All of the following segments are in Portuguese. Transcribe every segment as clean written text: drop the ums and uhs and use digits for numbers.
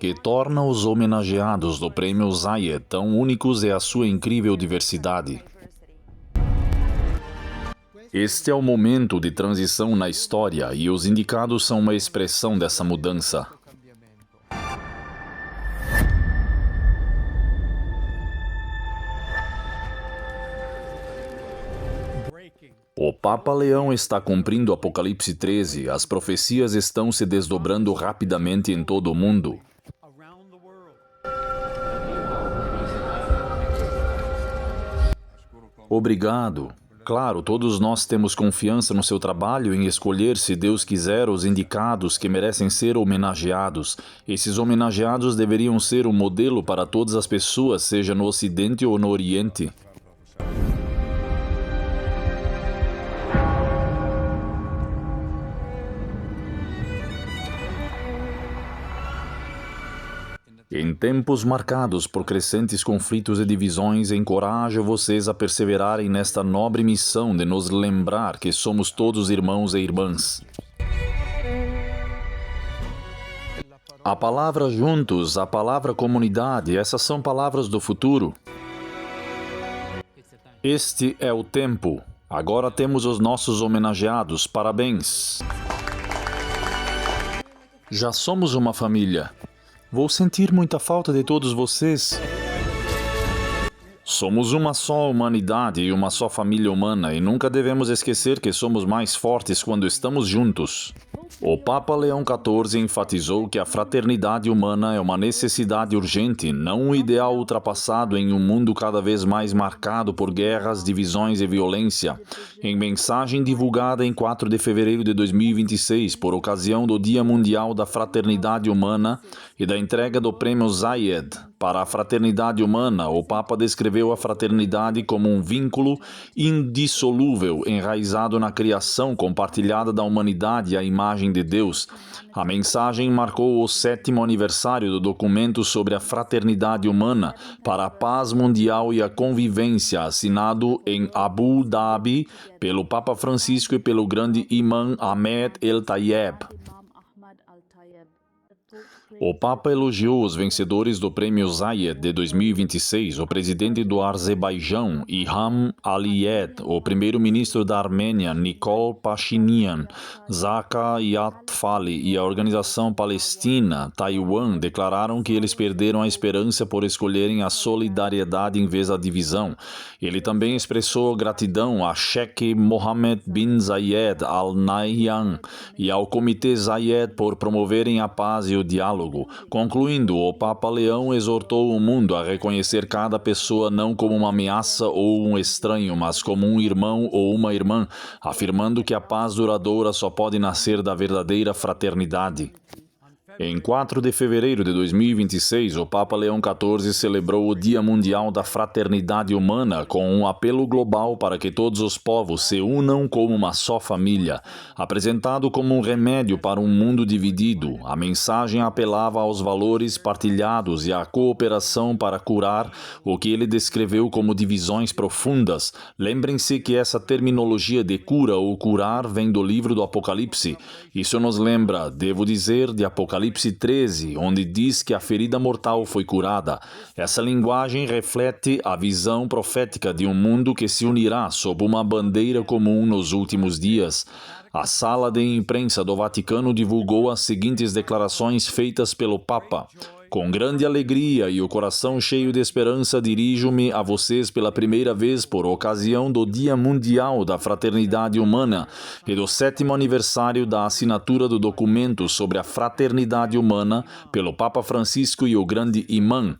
que torna os homenageados do Prêmio Zayed tão únicos é a sua incrível diversidade. Este é o momento de transição na história e os indicados são uma expressão dessa mudança. O Papa Leão está cumprindo Apocalipse 13. As profecias estão se desdobrando rapidamente em todo o mundo. Obrigado. Claro, todos nós temos confiança no seu trabalho em escolher, se Deus quiser, os indicados que merecem ser homenageados. Esses homenageados deveriam ser um modelo para todas as pessoas, seja no Ocidente ou no Oriente. Em tempos marcados por crescentes conflitos e divisões, encorajo vocês a perseverarem nesta nobre missão de nos lembrar que somos todos irmãos e irmãs. A palavra juntos, a palavra comunidade, essas são palavras do futuro. Este é o tempo. Agora temos os nossos homenageados. Parabéns! Já somos uma família. Vou sentir muita falta de todos vocês. Somos uma só humanidade e uma só família humana, e nunca devemos esquecer que somos mais fortes quando estamos juntos. O Papa Leão XIV enfatizou que a fraternidade humana é uma necessidade urgente, não um ideal ultrapassado em um mundo cada vez mais marcado por guerras, divisões e violência. Em mensagem divulgada em 4 de fevereiro de 2026, por ocasião do Dia Mundial da Fraternidade Humana e da entrega do Prêmio Zayed para a Fraternidade Humana, o Papa descreveu a fraternidade como um vínculo indissolúvel enraizado na criação compartilhada da humanidade à imagem de Deus. A mensagem marcou o 7º aniversário do documento sobre a fraternidade humana para a paz mundial e a convivência, assinado em Abu Dhabi pelo Papa Francisco e pelo grande imã Ahmed El-Tayeb. O Papa elogiou os vencedores do Prêmio Zayed de 2026, o presidente do Azerbaijão, Ilham Aliyev, o primeiro-ministro da Armênia, Nikol Pashinyan, Zaka Yatfali e a organização palestina, Taiwan, declararam que eles perderam a esperança por escolherem a solidariedade em vez da divisão. Ele também expressou gratidão a Sheikh Mohammed bin Zayed Al Nahyan e ao Comitê Zayed por promoverem a paz e o diálogo. Concluindo, o Papa Leão exortou o mundo a reconhecer cada pessoa não como uma ameaça ou um estranho, mas como um irmão ou uma irmã, afirmando que a paz duradoura só pode nascer da verdadeira fraternidade. Em 4 de fevereiro de 2026, o Papa Leão XIV celebrou o Dia Mundial da Fraternidade Humana com um apelo global para que todos os povos se unam como uma só família. Apresentado como um remédio para um mundo dividido, a mensagem apelava aos valores partilhados e à cooperação para curar o que ele descreveu como divisões profundas. Lembrem-se que essa terminologia de cura ou curar vem do livro do Apocalipse. Isso nos lembra, devo dizer, de Apocalipse 13, onde diz que a ferida mortal foi curada. Essa linguagem reflete a visão profética de um mundo que se unirá sob uma bandeira comum nos últimos dias. A sala de imprensa do Vaticano divulgou as seguintes declarações feitas pelo Papa. Com grande alegria e o coração cheio de esperança, dirijo-me a vocês pela primeira vez por ocasião do Dia Mundial da Fraternidade Humana e do 7º aniversário da assinatura do documento sobre a fraternidade humana pelo Papa Francisco e o grande imã.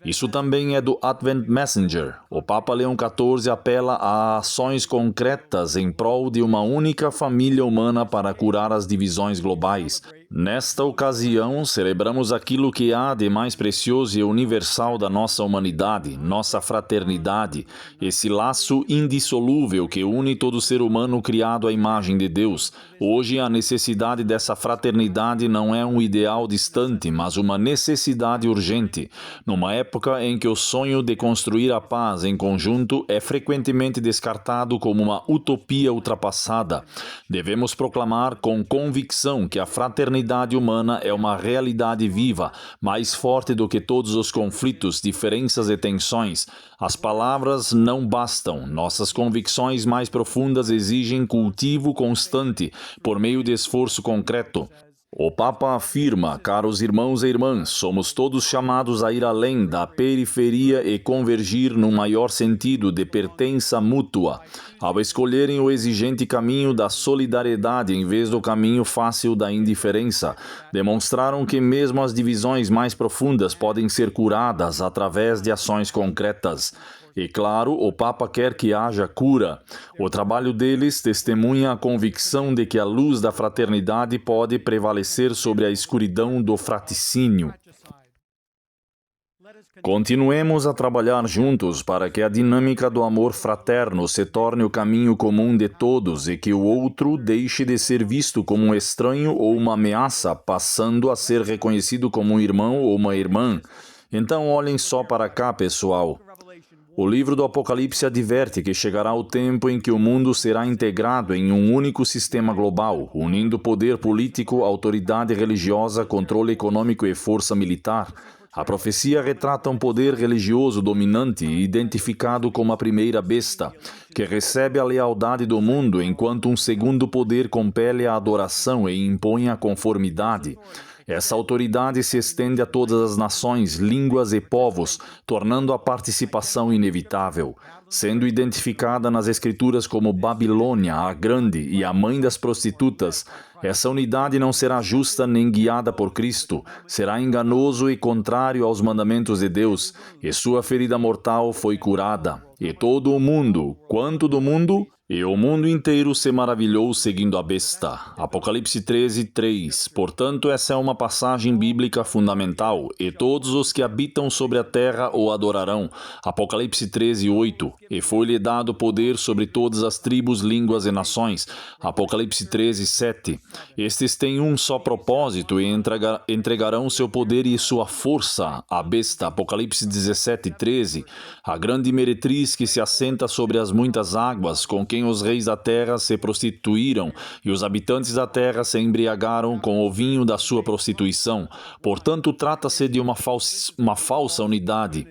Isso também é do Advent Messenger. O Papa Leão XIV apela a ações concretas em prol de uma única família humana para curar as divisões globais. Nesta ocasião, celebramos aquilo que há de mais precioso e universal da nossa humanidade, nossa fraternidade, esse laço indissolúvel que une todo ser humano criado à imagem de Deus. Hoje, a necessidade dessa fraternidade não é um ideal distante, mas uma necessidade urgente. Numa época em que o sonho de construir a paz em conjunto é frequentemente descartado como uma utopia ultrapassada, devemos proclamar com convicção que a fraternidade fraternidade humana é uma realidade viva, mais forte do que todos os conflitos, diferenças e tensões. As palavras não bastam. Nossas convicções mais profundas exigem cultivo constante, por meio de esforço concreto. O Papa afirma, caros irmãos e irmãs, somos todos chamados a ir além da periferia e convergir num maior sentido de pertença mútua, ao escolherem o exigente caminho da solidariedade em vez do caminho fácil da indiferença. Demonstraram que mesmo as divisões mais profundas podem ser curadas através de ações concretas. E claro, o Papa quer que haja cura. O trabalho deles testemunha a convicção de que a luz da fraternidade pode prevalecer sobre a escuridão do fraticínio. Continuemos a trabalhar juntos para que a dinâmica do amor fraterno se torne o caminho comum de todos e que o outro deixe de ser visto como um estranho ou uma ameaça, passando a ser reconhecido como um irmão ou uma irmã. Então olhem só para cá, pessoal. O livro do Apocalipse adverte que chegará o tempo em que o mundo será integrado em um único sistema global, unindo poder político, autoridade religiosa, controle econômico e força militar. A profecia retrata um poder religioso dominante, identificado como a primeira besta, que recebe a lealdade do mundo, enquanto um segundo poder compele a adoração e impõe a conformidade. Essa autoridade se estende a todas as nações, línguas e povos, tornando a participação inevitável. Sendo identificada nas Escrituras como Babilônia, a Grande e a mãe das prostitutas, essa unidade não será justa nem guiada por Cristo, será enganoso e contrário aos mandamentos de Deus, e sua ferida mortal foi curada. E todo o mundo, quanto do mundo? E o mundo inteiro se maravilhou seguindo a besta. Apocalipse 13, 3. Portanto, essa é uma passagem bíblica fundamental, e todos os que habitam sobre a terra o adorarão. Apocalipse 13, 8. E foi-lhe dado poder sobre todas as tribos, línguas e nações. Apocalipse 13, 7. Estes têm um só propósito e entregarão seu poder e sua força à besta. Apocalipse 17, 13. A grande meretriz que se assenta sobre as muitas águas, com quem os reis da terra se prostituíram e os habitantes da terra se embriagaram com o vinho da sua prostituição. Portanto, trata-se de uma falsa unidade.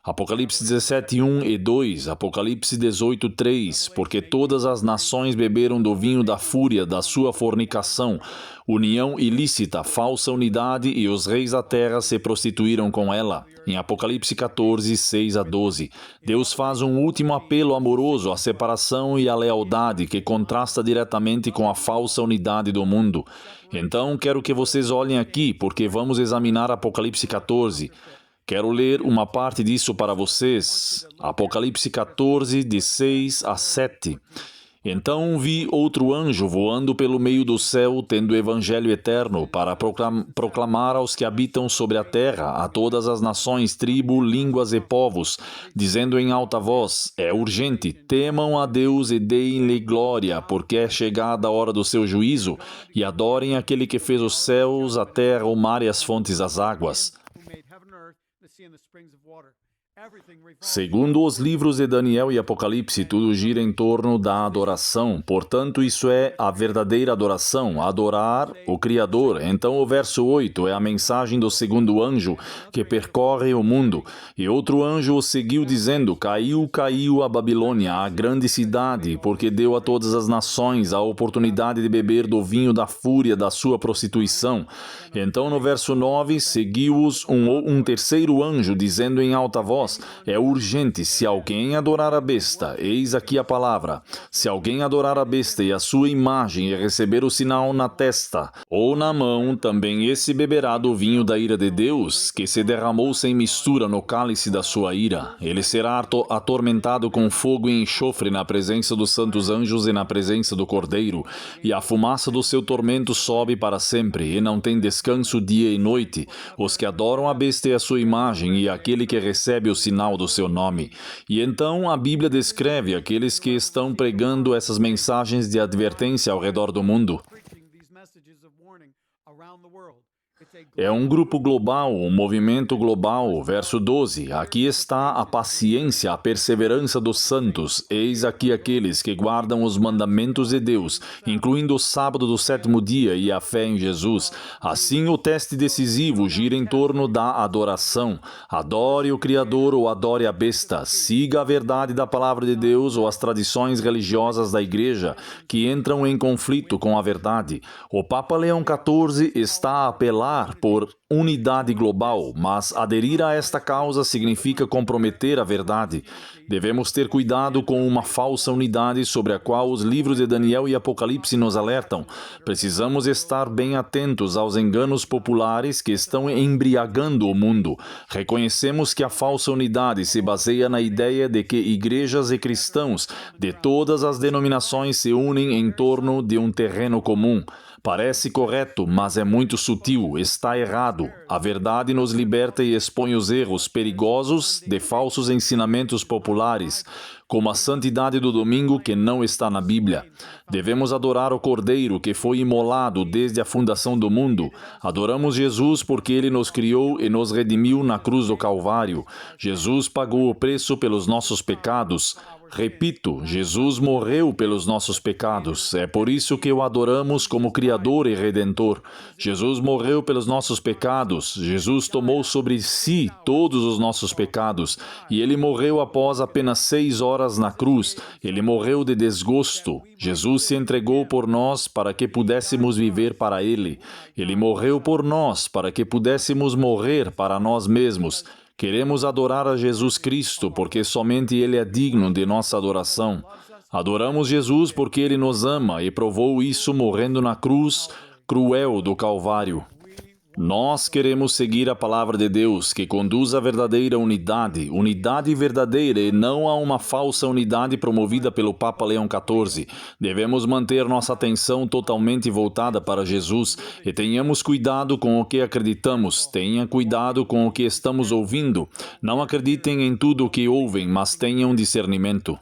Apocalipse 17, 1 e 2, Apocalipse 18, 3, porque todas as nações beberam do vinho da fúria da sua fornicação, união ilícita, falsa unidade, e os reis da terra se prostituíram com ela. Em Apocalipse 14, 6 a 12, Deus faz um último apelo amoroso à separação e à lealdade que contrasta diretamente com a falsa unidade do mundo. Então, quero que vocês olhem aqui, porque vamos examinar Apocalipse 14. Quero ler uma parte disso para vocês. Apocalipse 14, de 6 a 7. Então vi outro anjo voando pelo meio do céu, tendo o evangelho eterno, para proclamar aos que habitam sobre a terra, a todas as nações, tribos, línguas e povos, dizendo em alta voz: é urgente, temam a Deus e deem-lhe glória, porque é chegada a hora do seu juízo, e adorem aquele que fez os céus, a terra, o mar e as fontes das águas. Segundo os livros de Daniel e Apocalipse, tudo gira em torno da adoração. Portanto, isso é a verdadeira adoração, adorar o Criador. Então, o verso 8 é a mensagem do segundo anjo que percorre o mundo. E outro anjo o seguiu dizendo: caiu, caiu a Babilônia, a grande cidade, porque deu a todas as nações a oportunidade de beber do vinho da fúria da sua prostituição. Então, no verso 9, seguiu-os um terceiro anjo, dizendo em alta voz: é urgente, se alguém adorar a besta, eis aqui a palavra, se alguém adorar a besta e a sua imagem e receber o sinal na testa ou na mão, também esse beberá do vinho da ira de Deus, que se derramou sem mistura no cálice da sua ira. Ele será atormentado com fogo e enxofre na presença dos santos anjos e na presença do Cordeiro, e a fumaça do seu tormento sobe para sempre, e não tem descanso dia e noite, os que adoram a besta e a sua imagem, e aquele que recebe o sinal do seu nome. E então a Bíblia descreve aqueles que estão pregando essas mensagens de advertência ao redor do mundo. É um grupo global, um movimento global. Verso 12. Aqui está a paciência, a perseverança dos santos. Eis aqui aqueles que guardam os mandamentos de Deus, incluindo o sábado do sétimo dia e a fé em Jesus. Assim, o teste decisivo gira em torno da adoração. Adore o Criador ou adore a besta. Siga a verdade da palavra de Deus ou as tradições religiosas da igreja, que entram em conflito com a verdade. O Papa Leão XIV está a apelar por unidade global, mas aderir a esta causa significa comprometer a verdade. Devemos ter cuidado com uma falsa unidade sobre a qual os livros de Daniel e Apocalipse nos alertam. Precisamos estar bem atentos aos enganos populares que estão embriagando o mundo. Reconhecemos que a falsa unidade se baseia na ideia de que igrejas e cristãos de todas as denominações se unem em torno de um terreno comum. Parece correto, mas é muito sutil, está errado. A verdade nos liberta e expõe os erros perigosos de falsos ensinamentos populares, como a santidade do domingo que não está na Bíblia. Devemos adorar o Cordeiro que foi imolado desde a fundação do mundo. Adoramos Jesus porque ele nos criou e nos redimiu na cruz do Calvário. Jesus pagou o preço pelos nossos pecados. Repito, Jesus morreu pelos nossos pecados. É por isso que o adoramos como Criador e Redentor. Jesus morreu pelos nossos pecados. Jesus tomou sobre si todos os nossos pecados. E ele morreu após apenas 6 horas na cruz. Ele morreu de desgosto. Jesus se entregou por nós para que pudéssemos viver para ele. Ele morreu por nós para que pudéssemos morrer para nós mesmos. Queremos adorar a Jesus Cristo, porque somente Ele é digno de nossa adoração. Adoramos Jesus porque Ele nos ama e provou isso morrendo na cruz cruel do Calvário. Nós queremos seguir a palavra de Deus, que conduz à verdadeira unidade, unidade verdadeira e não a uma falsa unidade promovida pelo Papa Leão XIV. Devemos manter nossa atenção totalmente voltada para Jesus e tenhamos cuidado com o que acreditamos, tenha cuidado com o que estamos ouvindo. Não acreditem em tudo o que ouvem, mas tenham discernimento.